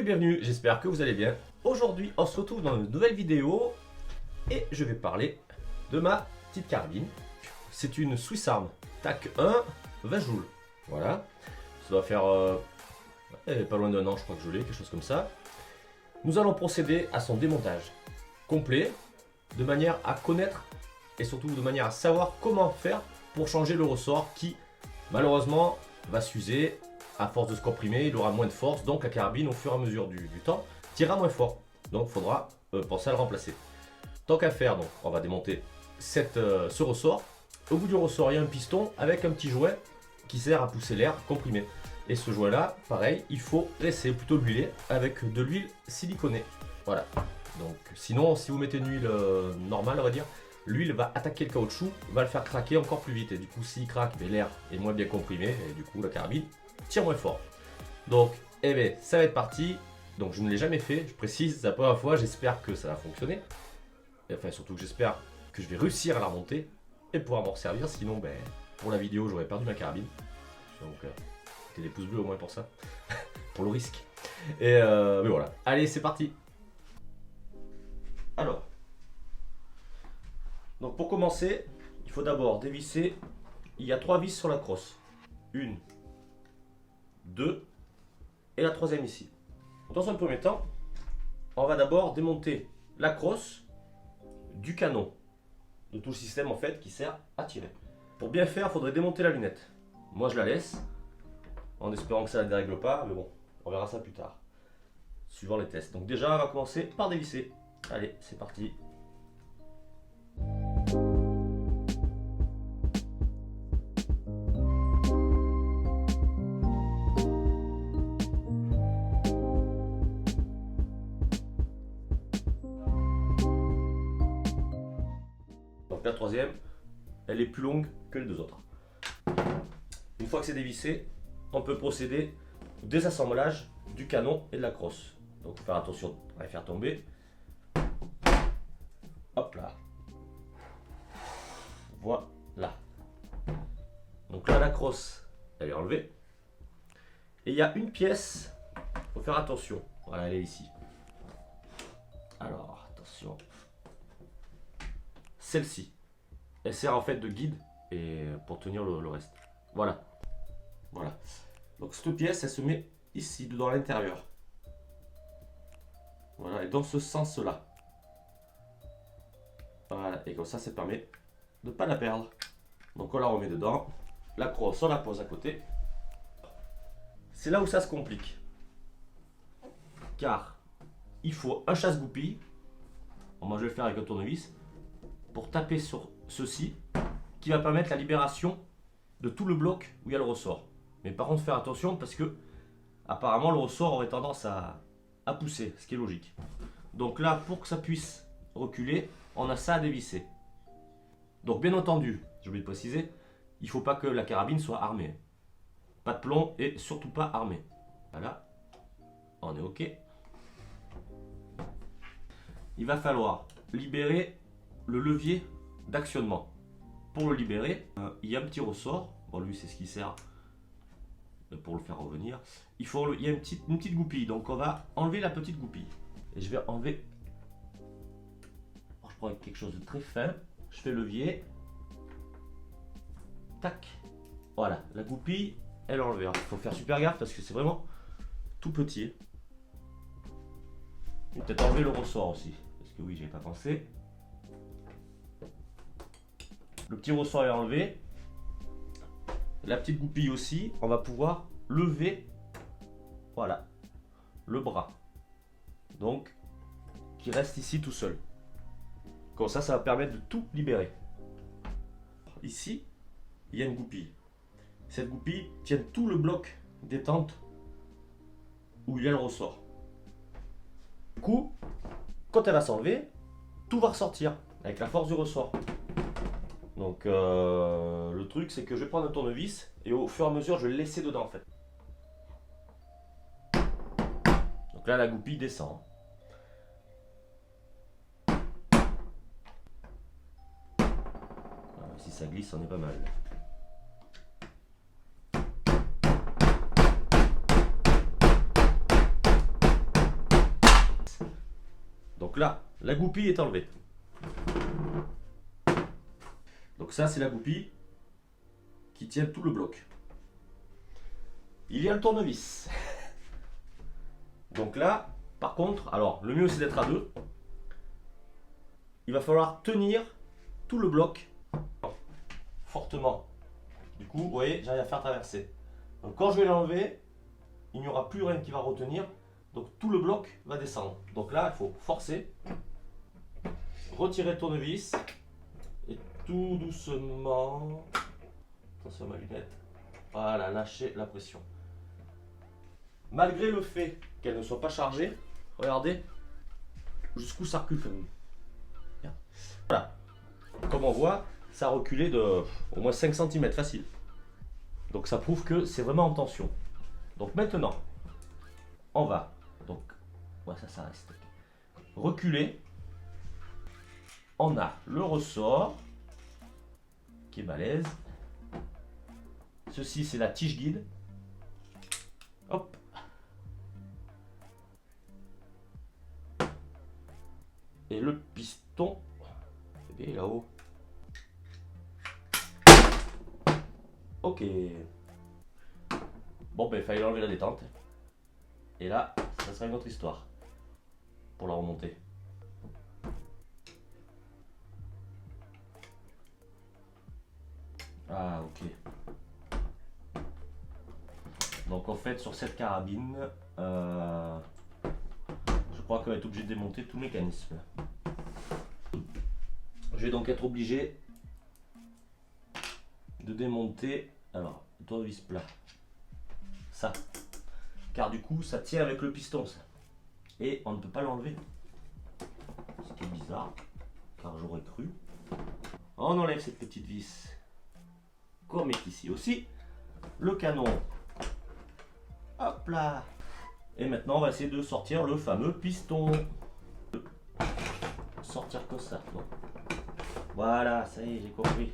bienvenue, j'espère que vous allez bien. Aujourd'hui, on se retrouve dans une nouvelle vidéo et je vais parler de ma petite carabine. C'est une Swiss Arm TAC 1 20 joules. Voilà, ça doit faire pas loin d'un an, je crois que je l'ai, quelque chose comme ça. Nous allons procéder à son démontage complet de manière à connaître et surtout de manière à savoir comment faire pour changer le ressort qui malheureusement va s'user. À force de se comprimer, il aura moins de force, donc la carabine au fur et à mesure du temps tirera moins fort. Donc il faudra penser à le remplacer. Tant qu'à faire, donc on va démonter ce ressort. Au bout du ressort, il y a un piston avec un petit jouet qui sert à pousser l'air comprimé. Et ce jouet là, pareil, il faut laisser plutôt l'huiler avec de l'huile siliconée. Voilà. Donc sinon, si vous mettez une huile normale, on va dire, l'huile va attaquer le caoutchouc, va le faire craquer encore plus vite. Et du coup, s'il craque, l'air est moins bien comprimé et du coup la carabine tire moins fort. Donc, eh bien, ça va être parti. Donc, je ne l'ai jamais fait, je précise, c'est la première fois, j'espère que ça va fonctionner. Et enfin, surtout que j'espère que je vais réussir à la remonter et pouvoir m'en servir. Sinon, ben, pour la vidéo, j'aurais perdu ma carabine. Donc, mettez des pouces bleus au moins pour ça, pour le risque. Et mais voilà, allez, c'est parti. Alors, donc pour commencer, il faut d'abord dévisser. Il y a 3 vis sur la crosse. 1, 2 et la troisième ici. Dans un premier temps, on va d'abord démonter la crosse du canon, de tout le système en fait qui sert à tirer. Pour bien faire, il faudrait démonter la lunette. Moi je la laisse, en espérant que ça ne dérègle pas, mais bon, on verra ça plus tard, suivant les tests. Donc déjà, on va commencer par dévisser. Allez, c'est parti. La troisième, elle est plus longue que les deux autres. Une fois que c'est dévissé, on peut procéder au désassemblage du canon et de la crosse. Donc il faut faire attention à les faire tomber. Hop là. Voilà. Donc là la crosse, elle est enlevée. Et il y a une pièce, il faut faire attention. Voilà, elle est ici. Alors attention. Celle-ci. Elle sert en fait de guide et pour tenir le reste. Voilà. Voilà. Donc cette pièce, elle se met ici, dans l'intérieur. Voilà, et dans ce sens-là. Voilà, et comme ça permet de ne pas la perdre. Donc on la remet dedans. La crosse, on la pose à côté. C'est là où ça se complique. Car il faut un chasse-goupille. Moi je vais le faire avec un tournevis. Pour taper sur ceci qui va permettre la libération de tout le bloc où il y a le ressort. Mais par contre faire attention parce que apparemment le ressort aurait tendance à pousser, ce qui est logique. Donc là, pour que ça puisse reculer, on a ça à dévisser. Donc bien entendu, j'ai oublié de préciser, il ne faut pas que la carabine soit armée. Pas de plomb et surtout pas armée. Voilà, on est OK. Il va falloir libérer le levier d'actionnement. Pour le libérer, il y a un petit ressort. Bon, lui, c'est ce qui sert pour le faire revenir. Il y a une petite goupille. Donc, on va enlever la petite goupille. Et je vais enlever. Alors, je prends quelque chose de très fin. Je fais levier. Tac. Voilà. La goupille, elle est enlevée. Il faut faire super gaffe parce que c'est vraiment tout petit. Je vais peut-être enlever le ressort aussi. Parce que oui, j'y ai pas pensé. Le petit ressort est enlevé. La petite goupille aussi. On va pouvoir lever, voilà, le bras. Donc, qui reste ici tout seul. Comme ça, ça va permettre de tout libérer. Ici, il y a une goupille. Cette goupille tient tout le bloc détente où il y a le ressort. Du coup, quand elle va s'enlever, tout va ressortir avec la force du ressort. Donc le truc c'est que je vais prendre un tournevis et au fur et à mesure je vais le laisser dedans en fait. Donc là la goupille descend. Si ça glisse on est pas mal. Donc là, la goupille est enlevée. Donc ça, c'est la goupille qui tient tout le bloc. Il y a le tournevis. Donc là, par contre, alors le mieux c'est d'être à deux. Il va falloir tenir tout le bloc fortement. Du coup, vous voyez, j'arrive à faire traverser. Donc quand je vais l'enlever, il n'y aura plus rien qui va retenir. Donc tout le bloc va descendre. Donc là, il faut forcer, retirer le tournevis et tout doucement, attention à ma lunette, voilà, lâcher la pression. Malgré le fait qu'elle ne soit pas chargée, regardez jusqu'où ça recule quand même. Voilà, comme on voit, ça a reculé de au moins 5 cm facile. Donc ça prouve que c'est vraiment en tension. Donc maintenant, on va, donc, ouais, ça reste. Reculer. On a le ressort qui est balèze. Ceci, c'est la tige guide. Hop. Et le piston, il est là-haut. Ok. Bon, ben, il fallait enlever la détente. Et là, ça sera une autre histoire pour la remonter. Ah, ok. Donc, en fait, sur cette carabine, je crois qu'on va être obligé de démonter tout le mécanisme. Je vais donc être obligé de démonter, alors, le tournevis plat. Ça. Car du coup, ça tient avec le piston, ça. Et on ne peut pas l'enlever. Ce qui est bizarre, car j'aurais cru. On enlève cette petite vis. Comme est ici aussi. Le canon. Hop là. Et maintenant, on va essayer de sortir le fameux piston. Sortir comme ça. Bon. Voilà, ça y est, j'ai compris.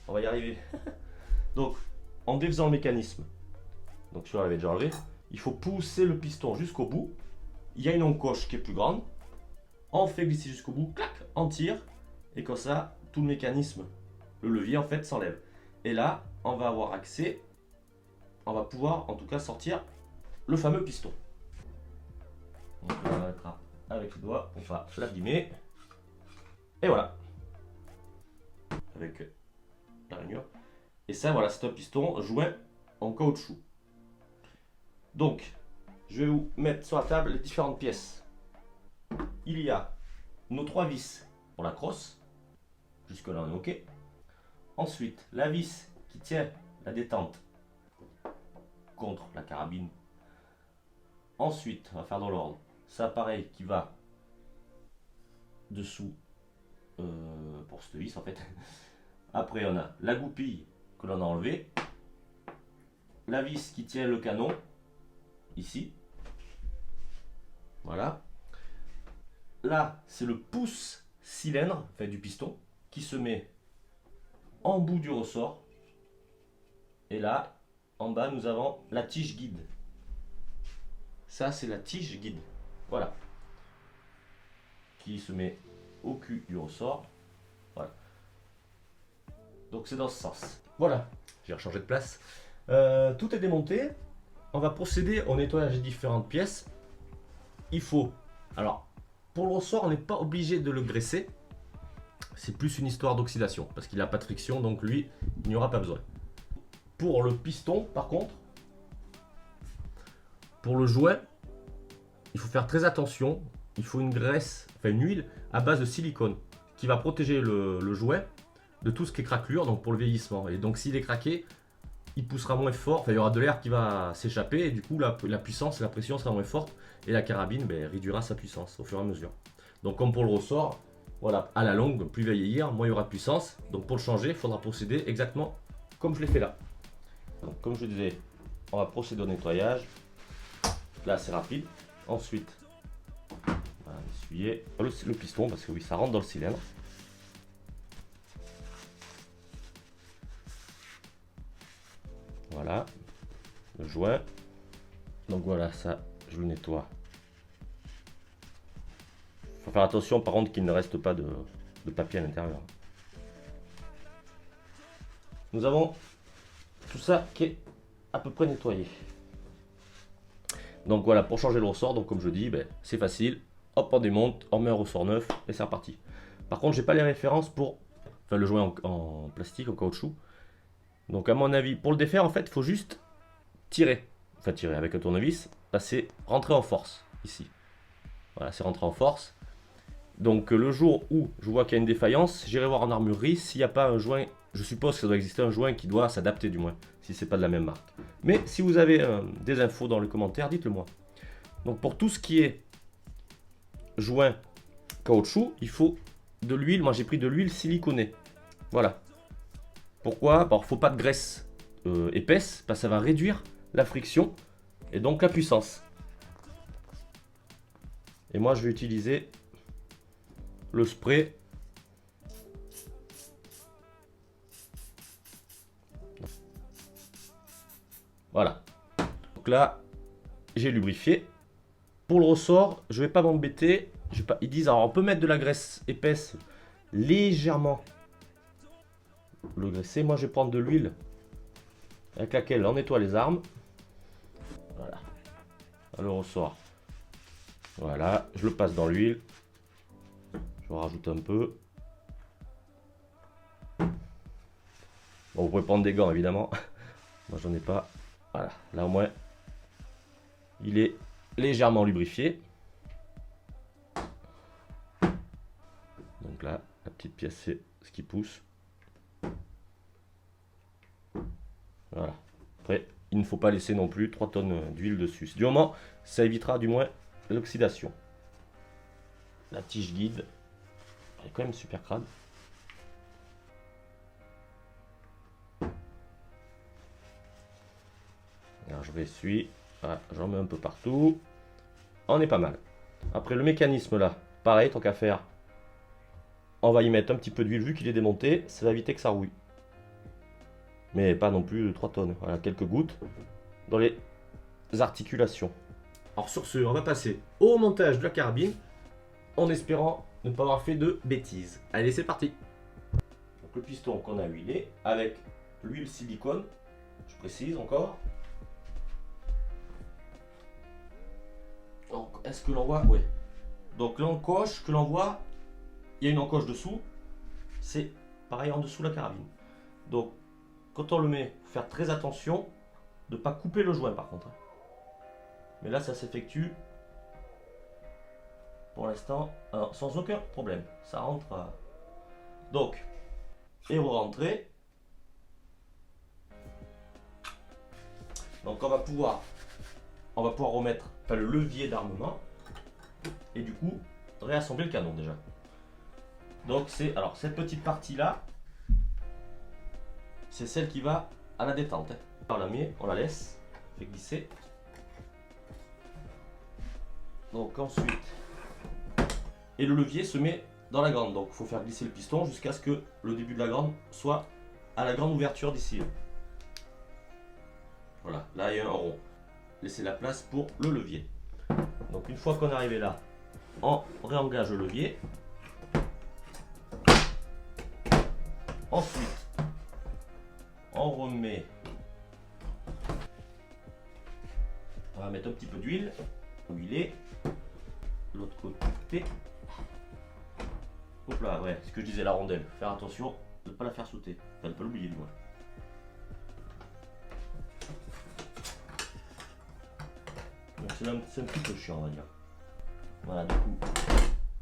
On va y arriver. Donc, en défaisant le mécanisme, donc celui-là, on l'avait déjà enlevé, il faut pousser le piston jusqu'au bout. Il y a une encoche qui est plus grande. On fait glisser jusqu'au bout, clac, on tire. Et comme ça, tout le mécanisme, le levier en fait s'enlève. Et là, on va avoir accès, on va pouvoir en tout cas sortir le fameux piston. Donc on va mettre avec le doigt pour pas l'abîmer. Et voilà. Avec la rainure. Et ça, voilà, c'est un piston joint en caoutchouc. Donc, je vais vous mettre sur la table les différentes pièces. Il y a nos 3 vis pour la crosse. Jusque là, on est OK. Ensuite, la vis qui tient la détente contre la carabine. Ensuite, on va faire dans l'ordre. Ça, pareil, qui va dessous pour cette vis en fait. Après, on a la goupille que l'on a enlevée. La vis qui tient le canon. Ici. Voilà. Là, c'est le pouce cylindre, enfin du piston, qui se met en bout du ressort. Et là, en bas, nous avons la tige guide. Ça, c'est la tige guide. Voilà. Qui se met au cul du ressort. Voilà. Donc c'est dans ce sens. Voilà. J'ai rechangé de place. Tout est démonté. On va procéder au nettoyage des différentes pièces. Il faut... Alors, pour le ressort, on n'est pas obligé de le graisser. C'est plus une histoire d'oxydation. Parce qu'il n'a pas de friction, donc lui, il n'y aura pas besoin. Pour le piston, par contre, pour le jouet, il faut faire très attention. Il faut une graisse, enfin une huile à base de silicone qui va protéger le jouet de tout ce qui est craquelure, donc pour le vieillissement. Et donc s'il est craqué, il poussera moins fort, enfin il y aura de l'air qui va s'échapper et du coup la puissance et la pression sera moins forte et la carabine réduira sa puissance au fur et à mesure. Donc comme pour le ressort, voilà, à la longue, plus il va vieillir, moins il y aura de puissance. Donc pour le changer, il faudra procéder exactement comme je l'ai fait là. Donc comme je disais, on va procéder au nettoyage. Là c'est rapide. Ensuite, on va essuyer le piston parce que oui, ça rentre dans le cylindre. Voilà, le joint. Donc voilà, ça, je le nettoie Faut faire attention par contre qu'il ne reste pas de papier à l'intérieur. Nous avons tout ça qui est à peu près nettoyé. Donc voilà, pour changer le ressort, donc comme je dis, ben, c'est facile. Hop, on démonte, on met un ressort neuf et c'est reparti. Par contre, j'ai pas les références pour le joint en plastique, en caoutchouc. Donc à mon avis, pour le défaire, en fait, il faut juste tirer. Enfin tirer avec un tournevis. Là, c'est rentrer en force, ici. Voilà, c'est rentrer en force. Donc le jour où je vois qu'il y a une défaillance, j'irai voir en armurerie s'il n'y a pas un joint. Je suppose que ça doit exister un joint qui doit s'adapter du moins, si c'est pas de la même marque. Mais si vous avez des infos dans les commentaires, dites-le moi. Donc pour tout ce qui est joint caoutchouc, il faut de l'huile. Moi j'ai pris de l'huile siliconée. Voilà. Pourquoi? Alors il ne faut pas de graisse épaisse, parce que ça va réduire la friction et donc la puissance. Et moi je vais utiliser le spray. Voilà. Donc là, j'ai lubrifié. Pour le ressort, je vais pas m'embêter. Ils disent, alors on peut mettre de la graisse épaisse légèrement le graisser. Moi, je vais prendre de l'huile avec laquelle on nettoie les armes. Voilà. Le ressort. Voilà. Je le passe dans l'huile. Je rajoute un peu. Bon, vous pouvez prendre des gants, évidemment. Moi, j'en ai pas. Voilà. Là, au moins, il est légèrement lubrifié. Donc là, la petite pièce, c'est ce qui pousse. Voilà. Après, il ne faut pas laisser non plus 3 tonnes d'huile dessus. Du moment, ça évitera du moins l'oxydation. La tige guide, elle est quand même super crade. Alors je réessuie. Voilà, j'en mets un peu partout. On est pas mal. Après le mécanisme là, pareil, tant qu'à faire, on va y mettre un petit peu d'huile vu qu'il est démonté. Ça va éviter que ça rouille. Mais pas non plus 3 tonnes. Voilà, quelques gouttes dans les articulations. Alors sur ce, on va passer au montage de la carabine en espérant ne pas avoir fait de bêtises. Allez, c'est parti. Donc, le piston qu'on a huilé avec l'huile silicone, je précise encore. Donc, est-ce que l'on voit? Oui. Donc l'encoche que l'on voit, il y a une encoche dessous, c'est pareil en dessous de la carabine. Donc quand on le met, il faut faire très attention de ne pas couper le joint par contre. Mais là ça s'effectue pour l'instant sans aucun problème. Ça rentre. Donc, et re-rentrer. Donc on va pouvoir remettre le levier d'armement et du coup réassembler le canon déjà. Donc c'est alors cette petite partie là, c'est celle qui va à la détente. On la met, on la laisse, on fait glisser. Donc ensuite, et le levier se met dans la grande. Donc il faut faire glisser le piston jusqu'à ce que le début de la grande soit à la grande ouverture d'ici. Voilà, là il y a un rond. Laissez la place pour le levier. Donc une fois qu'on est arrivé là, on réengage le levier. Ensuite, on remet. On va mettre un petit peu d'huile. Huiler. L'autre côté. Hop là, ouais, ce que je disais, la rondelle. Faire attention de ne pas la faire sauter. Enfin, de ne pas l'oublier du moins. C'est un petit peu chiant, on va dire. Voilà, du coup,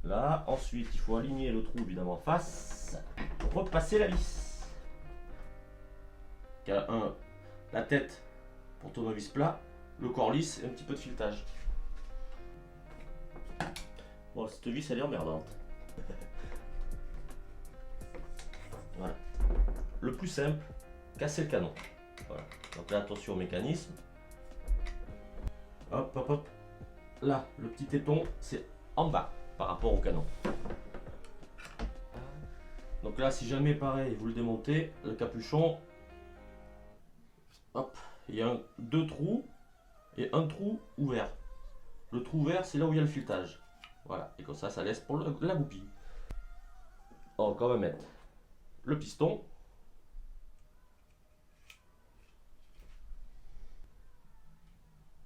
là, ensuite, il faut aligner le trou évidemment en face. Repasser la vis. La tête pour tournevis plat, le corps lisse et un petit peu de filetage. Bon, cette vis, elle est emmerdante. Voilà. Le plus simple, casser le canon. Voilà. Donc là, attention au mécanisme. Hop, hop, hop. Là, le petit téton, c'est en bas par rapport au canon. Donc là, si jamais pareil, vous le démontez, le capuchon, hop, il y a deux trous et un trou ouvert. Le trou ouvert, c'est là où il y a le filetage. Voilà, et comme ça laisse pour la goupille. Donc on va mettre le piston.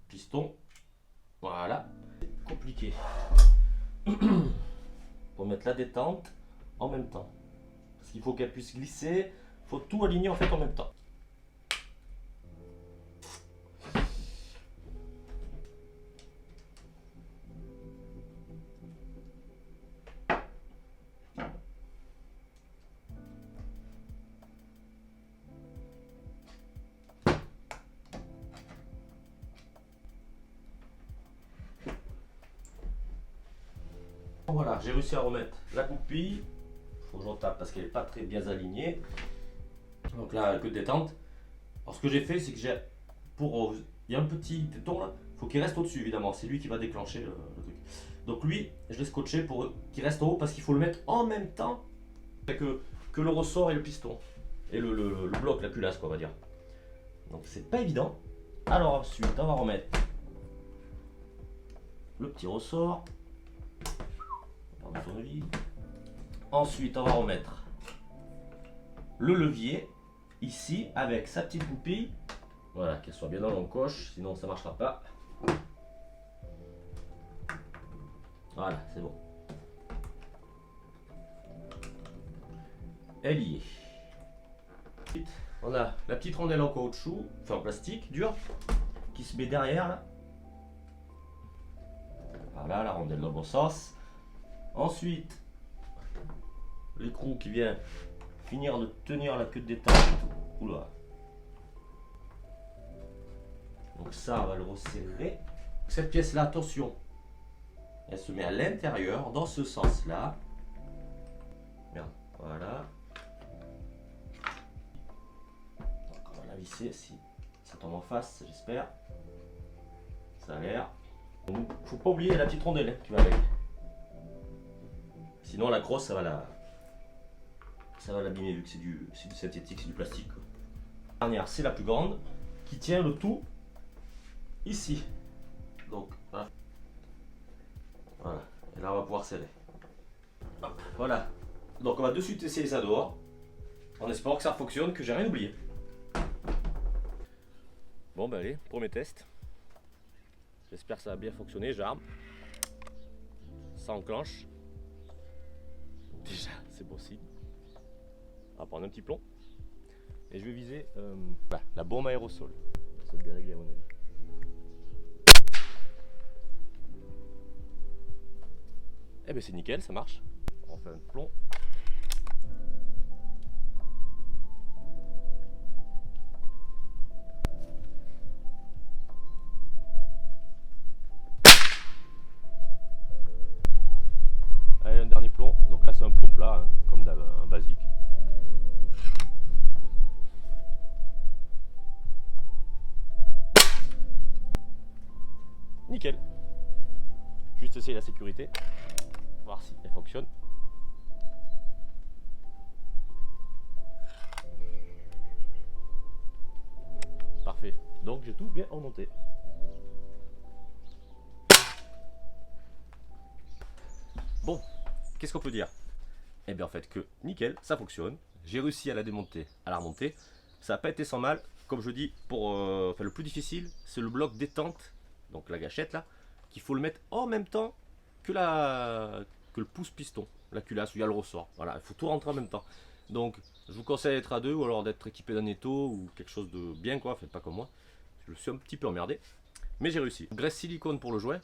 Piston. Voilà. C'est compliqué. Pour mettre la détente en même temps. Parce qu'il faut qu'elle puisse glisser. Il faut tout aligner en fait en même temps. Voilà, j'ai réussi à remettre la goupille. Il faut que je retape parce qu'elle n'est pas très bien alignée. Donc là, que de détente. Alors ce que j'ai fait, c'est que j'ai il y a un petit téton là, il faut qu'il reste au-dessus évidemment, c'est lui qui va déclencher le truc. Donc lui, je l'ai scotché pour qu'il reste en haut parce qu'il faut le mettre en même temps que le ressort et le piston. Et le bloc, la culasse quoi, on va dire. Donc c'est pas évident. Alors ensuite, on va remettre le petit ressort. Ensuite, on va remettre le levier ici avec sa petite goupille. Voilà, qu'elle soit bien dans l'encoche, sinon ça ne marchera pas. Voilà, c'est bon. Elle y est. On a la petite rondelle en caoutchouc, enfin en plastique dur, qui se met derrière là. Voilà, la rondelle dans le bon sens. Ensuite, l'écrou qui vient finir de tenir la queue de détente. Oula. Donc ça, on va le resserrer. Cette pièce-là, attention, elle se met à l'intérieur, dans ce sens-là. Merde, voilà. Donc on va la visser si ça tombe en face, j'espère. Ça a l'air. Donc, faut pas oublier la petite rondelle qui va avec. Sinon la crosse ça va l'abîmer vu que c'est du synthétique, c'est du plastique. La dernière c'est la plus grande qui tient le tout ici. Donc voilà. Et là on va pouvoir serrer. Hop, voilà. Donc on va de suite essayer ça dehors. En espérant que ça fonctionne, que j'ai rien oublié. Bon bah allez, premier test. J'espère que ça va bien fonctionner, j'arme. Ça enclenche. Déjà, c'est bon signe. On va prendre un petit plomb. Et je vais viser la bombe aérosol. Ça va dérégler à mon avis. Eh ben c'est nickel, ça marche. On fait un plomb. Allez, un dernier plomb. Donc là c'est un plomb plat, hein, comme un basique. Nickel. Juste essayer la sécurité. Voir si elle fonctionne. Parfait. Donc j'ai tout bien remonté. Bon, qu'est-ce qu'on peut dire? Eh bien en fait que nickel, ça fonctionne. J'ai réussi à la démonter, à la remonter. Ça n'a pas été sans mal. Comme je dis, le plus difficile, c'est le bloc détente, donc la gâchette là, qu'il faut le mettre en même temps que le pouce piston, la culasse où il y a le ressort. Voilà, il faut tout rentrer en même temps. Donc je vous conseille d'être à deux ou alors d'être équipé d'un étau ou quelque chose de bien quoi, faites pas comme moi. Je me suis un petit peu emmerdé, mais j'ai réussi. Graisse silicone pour le jouet.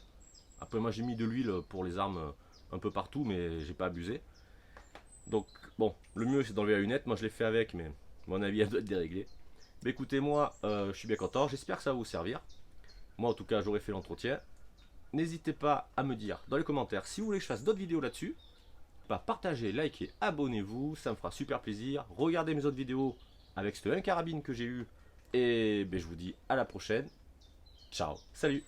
Après moi j'ai mis de l'huile pour les armes un peu partout, mais j'ai pas abusé. Donc bon, le mieux c'est d'enlever la lunette. Moi je l'ai fait avec, mais à mon avis elle doit être déréglée. Mais écoutez, moi je suis bien content, j'espère que ça va vous servir. Moi en tout cas j'aurais fait l'entretien. N'hésitez pas à me dire dans les commentaires si vous voulez que je fasse d'autres vidéos là-dessus. Partagez, likez, abonnez-vous, ça me fera super plaisir. Regardez mes autres vidéos avec ce 1 carabine que j'ai eu. Et ben, je vous dis à la prochaine. Ciao, salut.